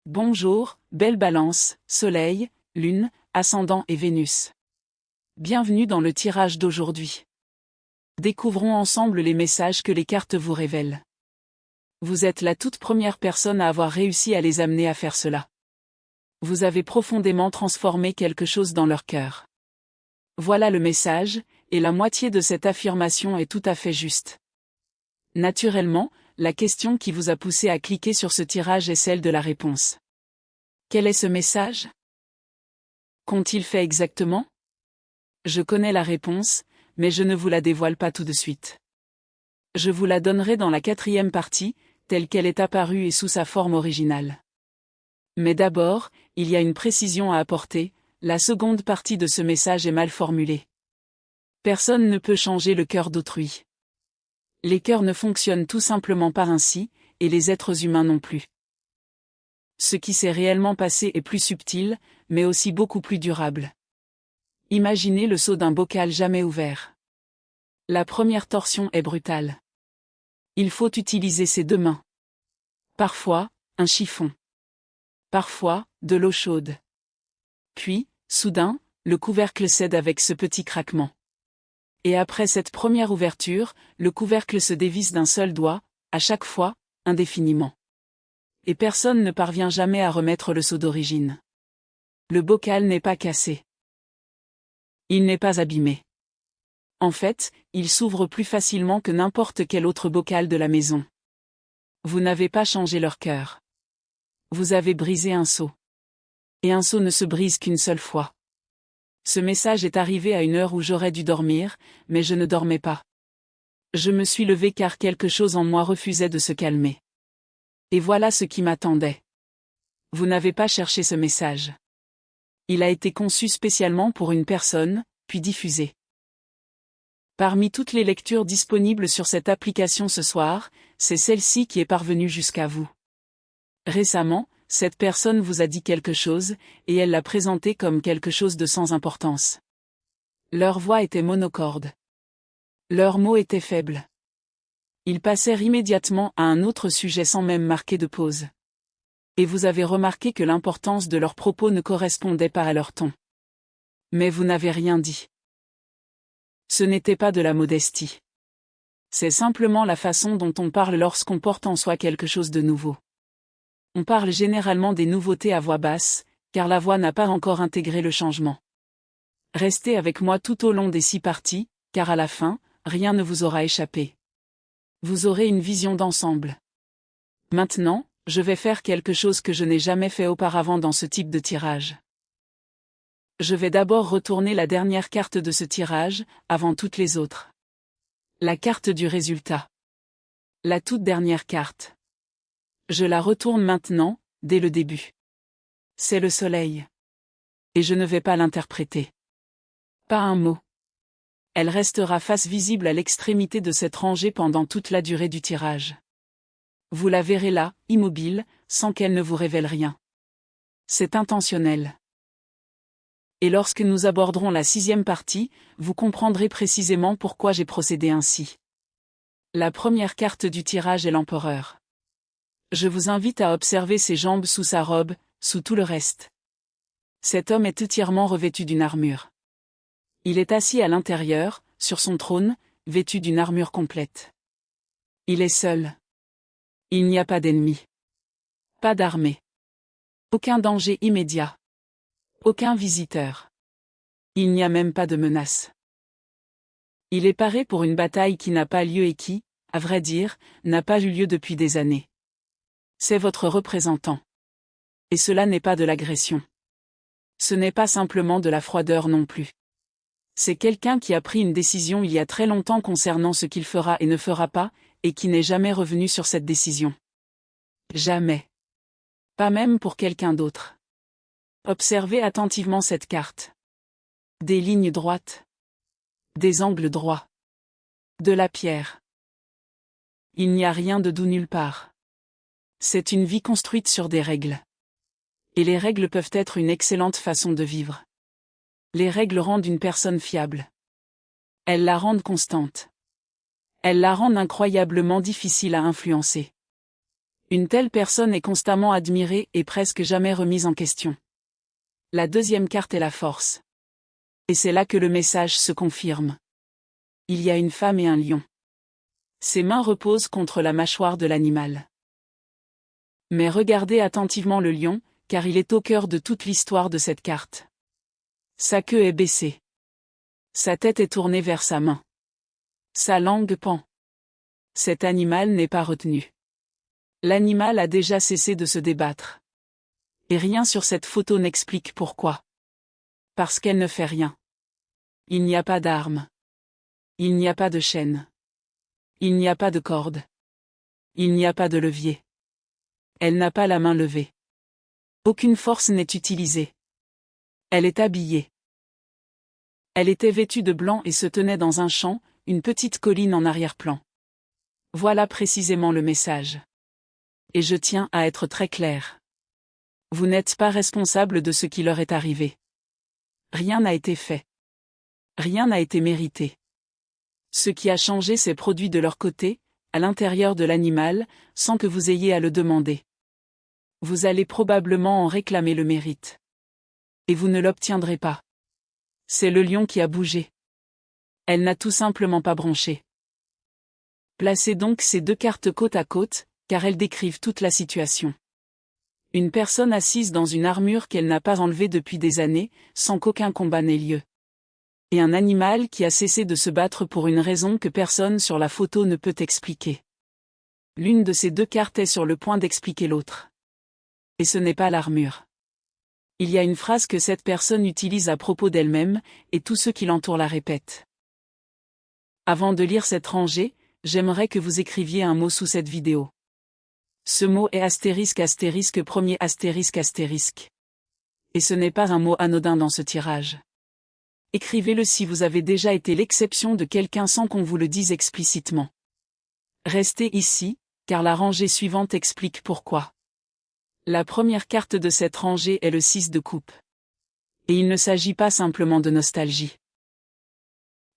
Bonjour, belle Balance, Soleil, Lune, Ascendant et Vénus. Bienvenue dans le tirage d'aujourd'hui. Découvrons ensemble les messages que les cartes vous révèlent. Vous êtes la toute première personne à avoir réussi à les amener à faire cela. Vous avez profondément transformé quelque chose dans leur cœur. Voilà le message, et la moitié de cette affirmation est tout à fait juste. Naturellement, la question qui vous a poussé à cliquer sur ce tirage est celle de la réponse. Quel est ce message? Qu'ont-ils fait exactement? Je connais la réponse, mais je ne vous la dévoile pas tout de suite. Je vous la donnerai dans la 4e partie, telle qu'elle est apparue et sous sa forme originale. Mais d'abord, il y a une précision à apporter, la seconde partie de ce message est mal formulée. Personne ne peut changer le cœur d'autrui. Les cœurs ne fonctionnent tout simplement pas ainsi, et les êtres humains non plus. Ce qui s'est réellement passé est plus subtil, mais aussi beaucoup plus durable. Imaginez le seau d'un bocal jamais ouvert. La première torsion est brutale. Il faut utiliser ses deux mains. Parfois, un chiffon. Parfois, de l'eau chaude. Puis, soudain, le couvercle cède avec ce petit craquement. Et après cette première ouverture, le couvercle se dévisse d'un seul doigt, à chaque fois, indéfiniment. Et personne ne parvient jamais à remettre le seau d'origine. Le bocal n'est pas cassé. Il n'est pas abîmé. En fait, il s'ouvre plus facilement que n'importe quel autre bocal de la maison. Vous n'avez pas changé leur cœur. Vous avez brisé un seau. Et un seau ne se brise qu'une seule fois. Ce message est arrivé à une heure où j'aurais dû dormir, mais je ne dormais pas. Je me suis levé car quelque chose en moi refusait de se calmer. Et voilà ce qui m'attendait. Vous n'avez pas cherché ce message. Il a été conçu spécialement pour une personne, puis diffusé. Parmi toutes les lectures disponibles sur cette application ce soir, c'est celle-ci qui est parvenue jusqu'à vous. Récemment, cette personne vous a dit quelque chose, et elle l'a présenté comme quelque chose de sans importance. Leur voix était monocorde. Leurs mots étaient faibles. Ils passèrent immédiatement à un autre sujet sans même marquer de pause. Et vous avez remarqué que l'importance de leurs propos ne correspondait pas à leur ton. Mais vous n'avez rien dit. Ce n'était pas de la modestie. C'est simplement la façon dont on parle lorsqu'on porte en soi quelque chose de nouveau. On parle généralement des nouveautés à voix basse, car la voix n'a pas encore intégré le changement. Restez avec moi tout au long des 6 parties, car à la fin, rien ne vous aura échappé. Vous aurez une vision d'ensemble. Maintenant, je vais faire quelque chose que je n'ai jamais fait auparavant dans ce type de tirage. Je vais d'abord retourner la dernière carte de ce tirage, avant toutes les autres. La carte du résultat. La toute dernière carte. Je la retourne maintenant, dès le début. C'est le soleil. Et je ne vais pas l'interpréter. Pas un mot. Elle restera face visible à l'extrémité de cette rangée pendant toute la durée du tirage. Vous la verrez là, immobile, sans qu'elle ne vous révèle rien. C'est intentionnel. Et lorsque nous aborderons la 6e partie, vous comprendrez précisément pourquoi j'ai procédé ainsi. La première carte du tirage est l'empereur. Je vous invite à observer ses jambes sous sa robe, sous tout le reste. Cet homme est entièrement revêtu d'une armure. Il est assis à l'intérieur, sur son trône, vêtu d'une armure complète. Il est seul. Il n'y a pas d'ennemi. Pas d'armée. Aucun danger immédiat. Aucun visiteur. Il n'y a même pas de menace. Il est paré pour une bataille qui n'a pas lieu et qui, à vrai dire, n'a pas eu lieu depuis des années. C'est votre représentant. Et cela n'est pas de l'agression. Ce n'est pas simplement de la froideur non plus. C'est quelqu'un qui a pris une décision il y a très longtemps concernant ce qu'il fera et ne fera pas, et qui n'est jamais revenu sur cette décision. Jamais. Pas même pour quelqu'un d'autre. Observez attentivement cette carte. Des lignes droites. Des angles droits. De la pierre. Il n'y a rien de doux nulle part. C'est une vie construite sur des règles. Et les règles peuvent être une excellente façon de vivre. Les règles rendent une personne fiable. Elles la rendent constante. Elles la rendent incroyablement difficile à influencer. Une telle personne est constamment admirée et presque jamais remise en question. La deuxième carte est la force. Et c'est là que le message se confirme. Il y a une femme et un lion. Ses mains reposent contre la mâchoire de l'animal. Mais regardez attentivement le lion, car il est au cœur de toute l'histoire de cette carte. Sa queue est baissée. Sa tête est tournée vers sa main. Sa langue pend. Cet animal n'est pas retenu. L'animal a déjà cessé de se débattre. Et rien sur cette photo n'explique pourquoi. Parce qu'elle ne fait rien. Il n'y a pas d'arme. Il n'y a pas de chaîne. Il n'y a pas de corde. Il n'y a pas de levier. Elle n'a pas la main levée. Aucune force n'est utilisée. Elle est habillée. Elle était vêtue de blanc et se tenait dans un champ, une petite colline en arrière-plan. Voilà précisément le message. Et je tiens à être très clair. Vous n'êtes pas responsable de ce qui leur est arrivé. Rien n'a été fait. Rien n'a été mérité. Ce qui a changé s'est produit de leur côté, à l'intérieur de l'animal, sans que vous ayez à le demander. Vous allez probablement en réclamer le mérite. Et vous ne l'obtiendrez pas. C'est le lion qui a bougé. Elle n'a tout simplement pas bronché. Placez donc ces deux cartes côte à côte, car elles décrivent toute la situation. Une personne assise dans une armure qu'elle n'a pas enlevée depuis des années, sans qu'aucun combat n'ait lieu. Et un animal qui a cessé de se battre pour une raison que personne sur la photo ne peut expliquer. L'une de ces deux cartes est sur le point d'expliquer l'autre. Et ce n'est pas l'armure. Il y a une phrase que cette personne utilise à propos d'elle-même, et tous ceux qui l'entourent la répètent. Avant de lire cette rangée, j'aimerais que vous écriviez un mot sous cette vidéo. Ce mot est premier astérisque. Et ce n'est pas un mot anodin dans ce tirage. Écrivez-le si vous avez déjà été l'exception de quelqu'un sans qu'on vous le dise explicitement. Restez ici, car la rangée suivante explique pourquoi. La première carte de cette rangée est le 6 de coupe. Et il ne s'agit pas simplement de nostalgie.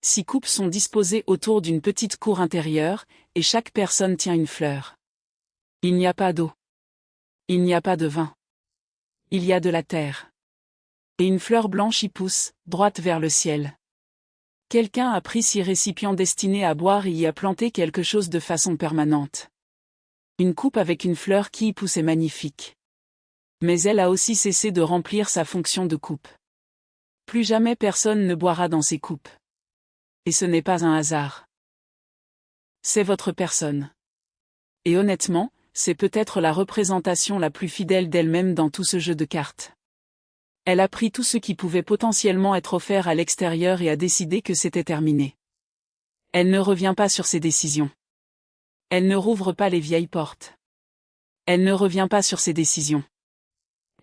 6 coupes sont disposées autour d'une petite cour intérieure, et chaque personne tient une fleur. Il n'y a pas d'eau. Il n'y a pas de vin. Il y a de la terre. Et une fleur blanche y pousse, droite vers le ciel. Quelqu'un a pris 6 récipients destinés à boire et y a planté quelque chose de façon permanente. Une coupe avec une fleur qui y pousse est magnifique. Mais elle a aussi cessé de remplir sa fonction de coupe. Plus jamais personne ne boira dans ces coupes. Et ce n'est pas un hasard. C'est votre personne. Et honnêtement, c'est peut-être la représentation la plus fidèle d'elle-même dans tout ce jeu de cartes. Elle a pris tout ce qui pouvait potentiellement être offert à l'extérieur et a décidé que c'était terminé. Elle ne revient pas sur ses décisions. Elle ne rouvre pas les vieilles portes. Elle ne revient pas sur ses décisions.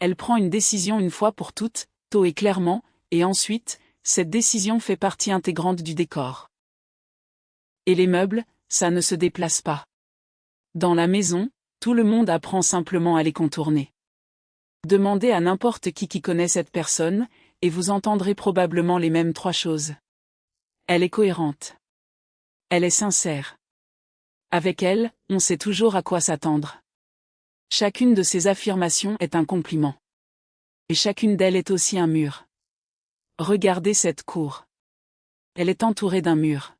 Elle prend une décision une fois pour toutes, tôt et clairement, et ensuite, cette décision fait partie intégrante du décor. Et les meubles, ça ne se déplace pas. Dans la maison, tout le monde apprend simplement à les contourner. Demandez à n'importe qui connaît cette personne, et vous entendrez probablement les mêmes 3 choses. Elle est cohérente. Elle est sincère. Avec elle, on sait toujours à quoi s'attendre. Chacune de ces affirmations est un compliment. Et chacune d'elles est aussi un mur. Regardez cette cour. Elle est entourée d'un mur.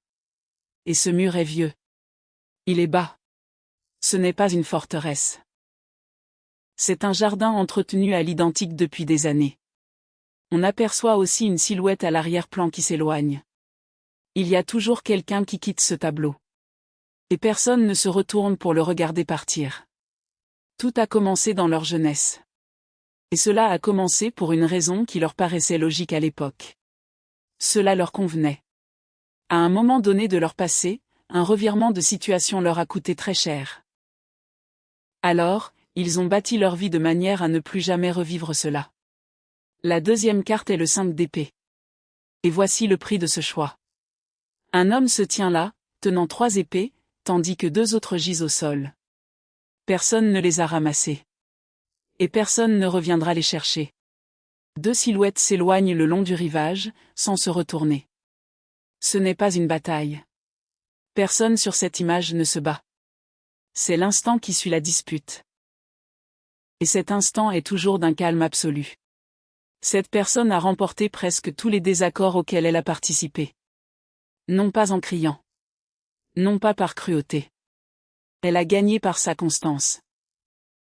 Et ce mur est vieux. Il est bas. Ce n'est pas une forteresse. C'est un jardin entretenu à l'identique depuis des années. On aperçoit aussi une silhouette à l'arrière-plan qui s'éloigne. Il y a toujours quelqu'un qui quitte ce tableau. Et personne ne se retourne pour le regarder partir. Tout a commencé dans leur jeunesse. Et cela a commencé pour une raison qui leur paraissait logique à l'époque. Cela leur convenait. À un moment donné de leur passé, un revirement de situation leur a coûté très cher. Alors, ils ont bâti leur vie de manière à ne plus jamais revivre cela. La deuxième carte est le 5 d'épée. Et voici le prix de ce choix. Un homme se tient là, tenant 3 épées, tandis que 2 autres gisent au sol. Personne ne les a ramassées. Et personne ne reviendra les chercher. 2 silhouettes s'éloignent le long du rivage, sans se retourner. Ce n'est pas une bataille. Personne sur cette image ne se bat. C'est l'instant qui suit la dispute. Et cet instant est toujours d'un calme absolu. Cette personne a remporté presque tous les désaccords auxquels elle a participé. Non pas en criant. Non pas par cruauté. Elle a gagné par sa constance.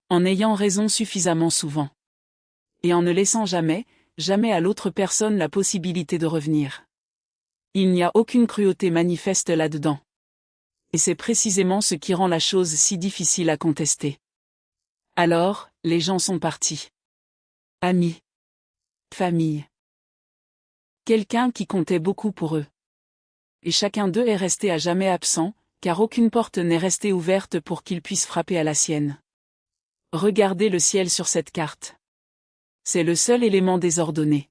En ayant raison suffisamment souvent. Et en ne laissant jamais à l'autre personne la possibilité de revenir. Il n'y a aucune cruauté manifeste là-dedans. Et c'est précisément ce qui rend la chose si difficile à contester. Alors, les gens sont partis. Amis. Famille. Quelqu'un qui comptait beaucoup pour eux. Et chacun d'eux est resté à jamais absent, car aucune porte n'est restée ouverte pour qu'ils puissent frapper à la sienne. Regardez le ciel sur cette carte. C'est le seul élément désordonné.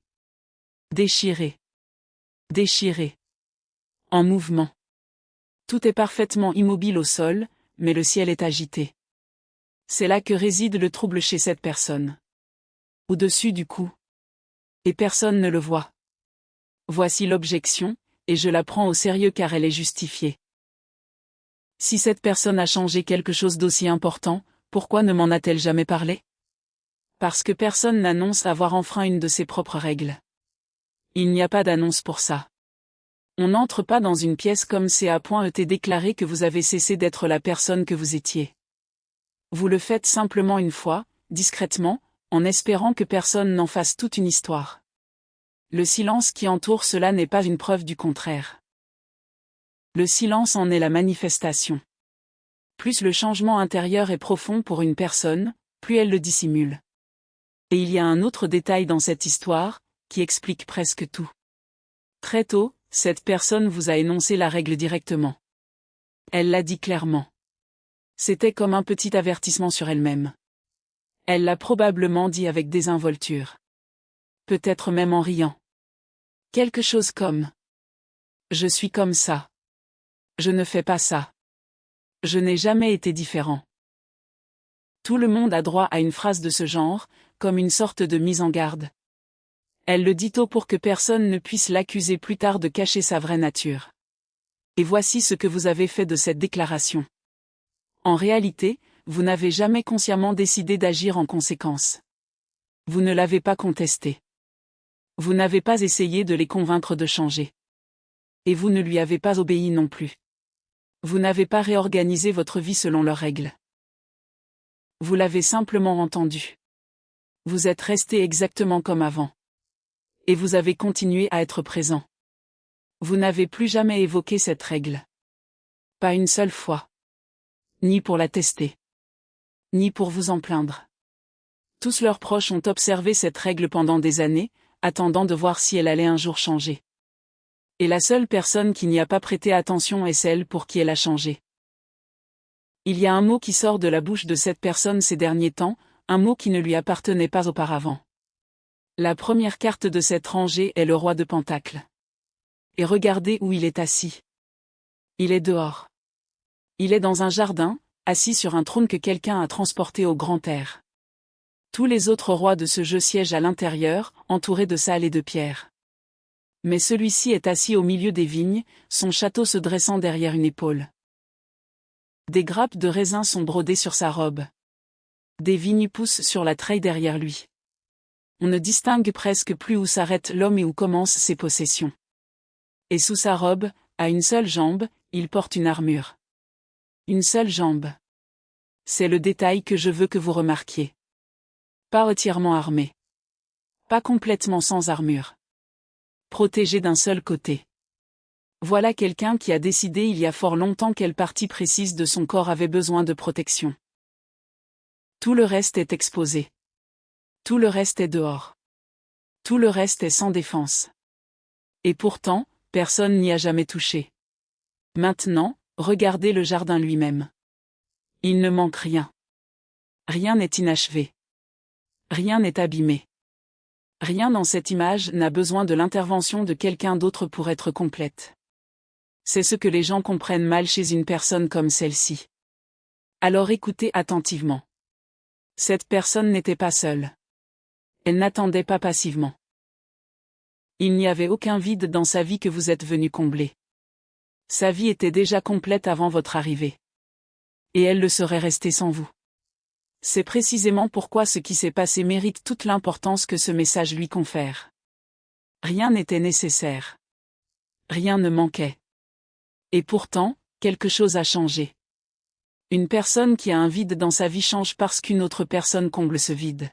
Déchiré. Déchiré. En mouvement. Tout est parfaitement immobile au sol, mais le ciel est agité. C'est là que réside le trouble chez cette personne. Au-dessus du cou. Et personne ne le voit. Voici l'objection, et je la prends au sérieux car elle est justifiée. Si cette personne a changé quelque chose d'aussi important, pourquoi ne m'en a-t-elle jamais parlé? Parce que personne n'annonce avoir enfreint une de ses propres règles. Il n'y a pas d'annonce pour ça. On n'entre pas dans une pièce comme c'est à point été déclaré que vous avez cessé d'être la personne que vous étiez. Vous le faites simplement une fois, discrètement, en espérant que personne n'en fasse toute une histoire. Le silence qui entoure cela n'est pas une preuve du contraire. Le silence en est la manifestation. Plus le changement intérieur est profond pour une personne, plus elle le dissimule. Et il y a un autre détail dans cette histoire, qui explique presque tout. Très tôt, cette personne vous a énoncé la règle directement. Elle l'a dit clairement. C'était comme un petit avertissement sur elle-même. Elle l'a probablement dit avec désinvolture. Peut-être même en riant. Quelque chose comme « Je suis comme ça. Je ne fais pas ça. Je n'ai jamais été différent. » Tout le monde a droit à une phrase de ce genre, comme une sorte de mise en garde. Elle le dit tôt pour que personne ne puisse l'accuser plus tard de cacher sa vraie nature. Et voici ce que vous avez fait de cette déclaration. En réalité, vous n'avez jamais consciemment décidé d'agir en conséquence. Vous ne l'avez pas contesté. Vous n'avez pas essayé de les convaincre de changer. Et vous ne lui avez pas obéi non plus. Vous n'avez pas réorganisé votre vie selon leurs règles. Vous l'avez simplement entendu. Vous êtes resté exactement comme avant. Et vous avez continué à être présent. Vous n'avez plus jamais évoqué cette règle. Pas une seule fois. Ni pour la tester. Ni pour vous en plaindre. Tous leurs proches ont observé cette règle pendant des années, attendant de voir si elle allait un jour changer. Et la seule personne qui n'y a pas prêté attention est celle pour qui elle a changé. Il y a un mot qui sort de la bouche de cette personne ces derniers temps, un mot qui ne lui appartenait pas auparavant. La première carte de cette rangée est le roi de Pentacles. Et regardez où il est assis. Il est dehors. Il est dans un jardin, assis sur un trône que quelqu'un a transporté au grand air. Tous les autres rois de ce jeu siègent à l'intérieur, entourés de salles et de pierres. Mais celui-ci est assis au milieu des vignes, son château se dressant derrière une épaule. Des grappes de raisin sont brodées sur sa robe. Des vignes poussent sur la treille derrière lui. On ne distingue presque plus où s'arrête l'homme et où commencent ses possessions. Et sous sa robe, à une seule jambe, il porte une armure. Une seule jambe. C'est le détail que je veux que vous remarquiez. Pas entièrement armé. Pas complètement sans armure. Protégé d'un seul côté. Voilà quelqu'un qui a décidé il y a fort longtemps quelle partie précise de son corps avait besoin de protection. Tout le reste est exposé. Tout le reste est dehors. Tout le reste est sans défense. Et pourtant, personne n'y a jamais touché. Maintenant, regardez le jardin lui-même. Il ne manque rien. Rien n'est inachevé. Rien n'est abîmé. Rien dans cette image n'a besoin de l'intervention de quelqu'un d'autre pour être complète. C'est ce que les gens comprennent mal chez une personne comme celle-ci. Alors écoutez attentivement. Cette personne n'était pas seule. Elle n'attendait pas passivement. Il n'y avait aucun vide dans sa vie que vous êtes venu combler. Sa vie était déjà complète avant votre arrivée. Et elle le serait restée sans vous. C'est précisément pourquoi ce qui s'est passé mérite toute l'importance que ce message lui confère. Rien n'était nécessaire. Rien ne manquait. Et pourtant, quelque chose a changé. Une personne qui a un vide dans sa vie change parce qu'une autre personne comble ce vide.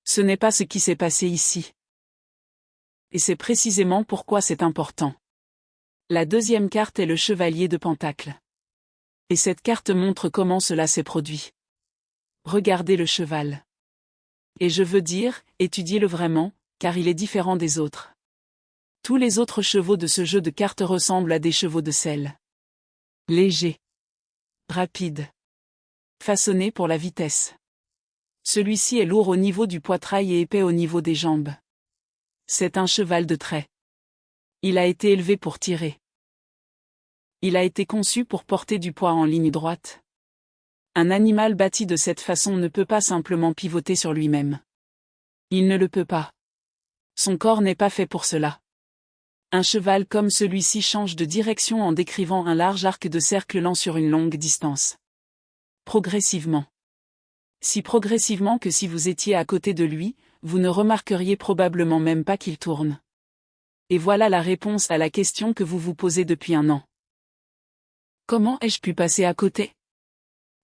Ce n'est pas ce qui s'est passé ici. Et c'est précisément pourquoi c'est important. La deuxième carte est le chevalier de Pentacles. Et cette carte montre comment cela s'est produit. Regardez le cheval. Et je veux dire, étudiez-le vraiment, car il est différent des autres. Tous les autres chevaux de ce jeu de cartes ressemblent à des chevaux de selle. Légers. Rapides. Façonnés pour la vitesse. Celui-ci est lourd au niveau du poitrail et épais au niveau des jambes. C'est un cheval de trait. Il a été élevé pour tirer. Il a été conçu pour porter du poids en ligne droite. Un animal bâti de cette façon ne peut pas simplement pivoter sur lui-même. Il ne le peut pas. Son corps n'est pas fait pour cela. Un cheval comme celui-ci change de direction en décrivant un large arc de cercle lent sur une longue distance. Progressivement. Si progressivement que si vous étiez à côté de lui, vous ne remarqueriez probablement même pas qu'il tourne. Et voilà la réponse à la question que vous vous posez depuis un an. Comment ai-je pu passer à côté?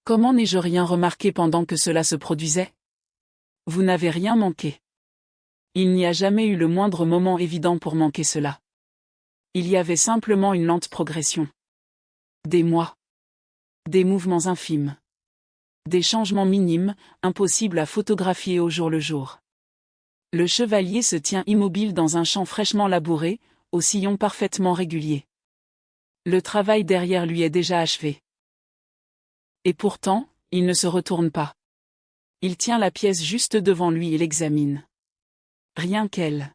Comment n'ai-je rien remarqué pendant que cela se produisait? Vous n'avez rien manqué. Il n'y a jamais eu le moindre moment évident pour manquer cela. Il y avait simplement une lente progression. Des mois. Des mouvements infimes. Des changements minimes, impossibles à photographier au jour le jour. Le chevalier se tient immobile dans un champ fraîchement labouré, au sillon parfaitement régulier. Le travail derrière lui est déjà achevé. Et pourtant, il ne se retourne pas. Il tient la pièce juste devant lui et l'examine. Rien qu'elle.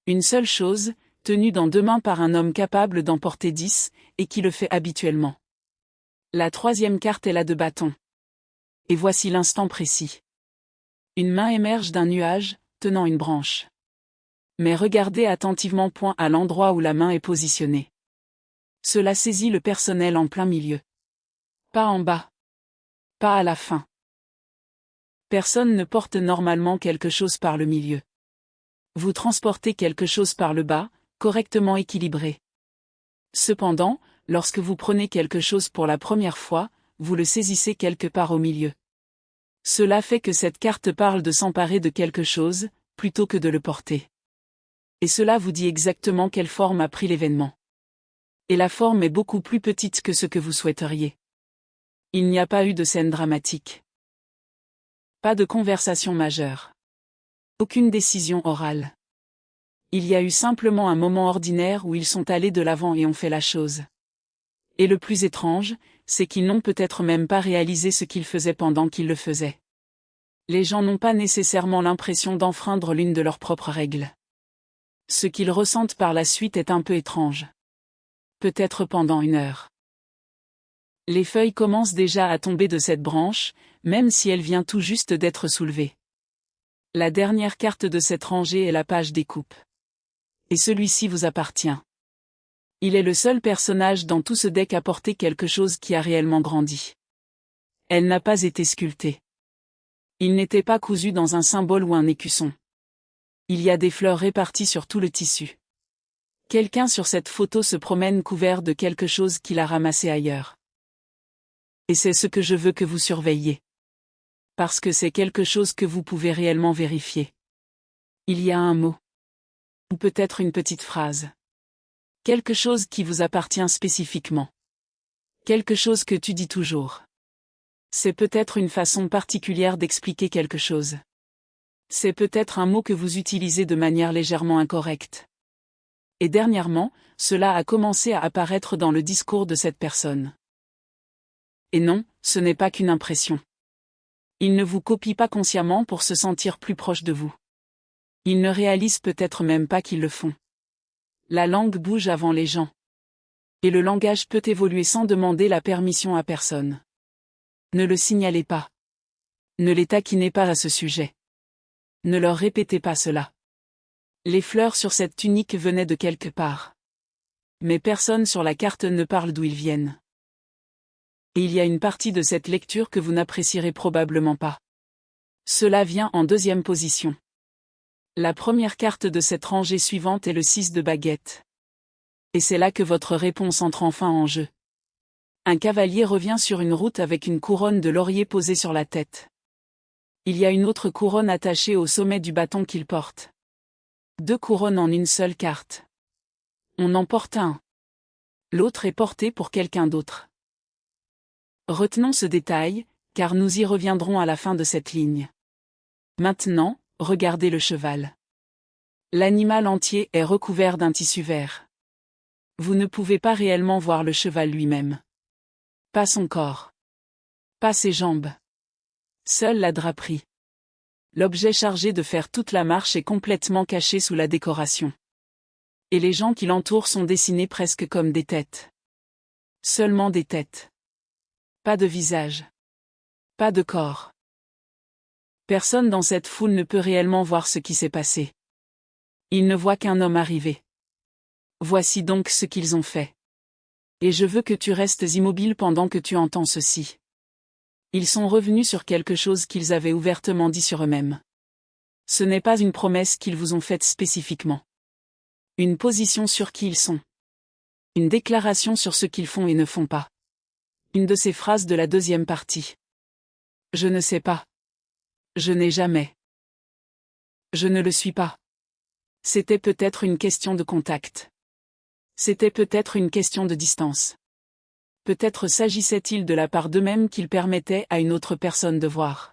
Une seule chose, tenue dans deux mains par un homme capable d'en porter 10, et qui le fait habituellement. La troisième carte est la de bâton. Et voici l'instant précis. Une main émerge d'un nuage, tenant une branche. Mais regardez attentivement point à l'endroit où la main est positionnée. Cela saisit le personnel en plein milieu. Pas en bas. Pas à la fin. Personne ne porte normalement quelque chose par le milieu. Vous transportez quelque chose par le bas, correctement équilibré. Cependant, lorsque vous prenez quelque chose pour la première fois, vous le saisissez quelque part au milieu. Cela fait que cette carte parle de s'emparer de quelque chose, plutôt que de le porter. Et cela vous dit exactement quelle forme a pris l'événement. Et la forme est beaucoup plus petite que ce que vous souhaiteriez. Il n'y a pas eu de scène dramatique. Pas de conversation majeure. Aucune décision orale. Il y a eu simplement un moment ordinaire où ils sont allés de l'avant et ont fait la chose. Et le plus étrange, c'est qu'ils n'ont peut-être même pas réalisé ce qu'ils faisaient pendant qu'ils le faisaient. Les gens n'ont pas nécessairement l'impression d'enfreindre l'une de leurs propres règles. Ce qu'ils ressentent par la suite est un peu étrange. Peut-être pendant une heure. Les feuilles commencent déjà à tomber de cette branche, même si elle vient tout juste d'être soulevée. La dernière carte de cette rangée est la page des coupes. Et celui-ci vous appartient. Il est le seul personnage dans tout ce deck à porter quelque chose qui a réellement grandi. Elle n'a pas été sculptée. Il n'était pas cousu dans un symbole ou un écusson. Il y a des fleurs réparties sur tout le tissu. Quelqu'un sur cette photo se promène couvert de quelque chose qu'il a ramassé ailleurs. Et c'est ce que je veux que vous surveilliez. Parce que c'est quelque chose que vous pouvez réellement vérifier. Il y a un mot. Ou peut-être une petite phrase. Quelque chose qui vous appartient spécifiquement. Quelque chose que tu dis toujours. C'est peut-être une façon particulière d'expliquer quelque chose. C'est peut-être un mot que vous utilisez de manière légèrement incorrecte. Et dernièrement, cela a commencé à apparaître dans le discours de cette personne. Et non, ce n'est pas qu'une impression. Ils ne vous copient pas consciemment pour se sentir plus proche de vous. Ils ne réalisent peut-être même pas qu'ils le font. La langue bouge avant les gens. Et le langage peut évoluer sans demander la permission à personne. Ne le signalez pas. Ne les taquinez pas à ce sujet. Ne leur répétez pas cela. Les fleurs sur cette tunique venaient de quelque part. Mais personne sur la carte ne parle d'où ils viennent. Et il y a une partie de cette lecture que vous n'apprécierez probablement pas. Cela vient en deuxième position. La première carte de cette rangée suivante est le 6 de baguette. Et c'est là que votre réponse entre enfin en jeu. Un cavalier revient sur une route avec une couronne de laurier posée sur la tête. Il y a une autre couronne attachée au sommet du bâton qu'il porte. 2 couronnes en une seule carte. On en porte un. L'autre est porté pour quelqu'un d'autre. Retenons ce détail, car nous y reviendrons à la fin de cette ligne. Maintenant, regardez le cheval. L'animal entier est recouvert d'un tissu vert. Vous ne pouvez pas réellement voir le cheval lui-même. Pas son corps. Pas ses jambes. Seule la draperie. L'objet chargé de faire toute la marche est complètement caché sous la décoration. Et les gens qui l'entourent sont dessinés presque comme des têtes. Seulement des têtes. Pas de visage. Pas de corps. Personne dans cette foule ne peut réellement voir ce qui s'est passé. Ils ne voient qu'un homme arriver. Voici donc ce qu'ils ont fait. Et je veux que tu restes immobile pendant que tu entends ceci. Ils sont revenus sur quelque chose qu'ils avaient ouvertement dit sur eux-mêmes. Ce n'est pas une promesse qu'ils vous ont faite spécifiquement. Une position sur qui ils sont. Une déclaration sur ce qu'ils font et ne font pas. Une de ces phrases de la deuxième partie. Je ne sais pas. Je n'ai jamais. Je ne le suis pas. C'était peut-être une question de contact. C'était peut-être une question de distance. Peut-être s'agissait-il de la part d'eux-mêmes qu'ils permettaient à une autre personne de voir.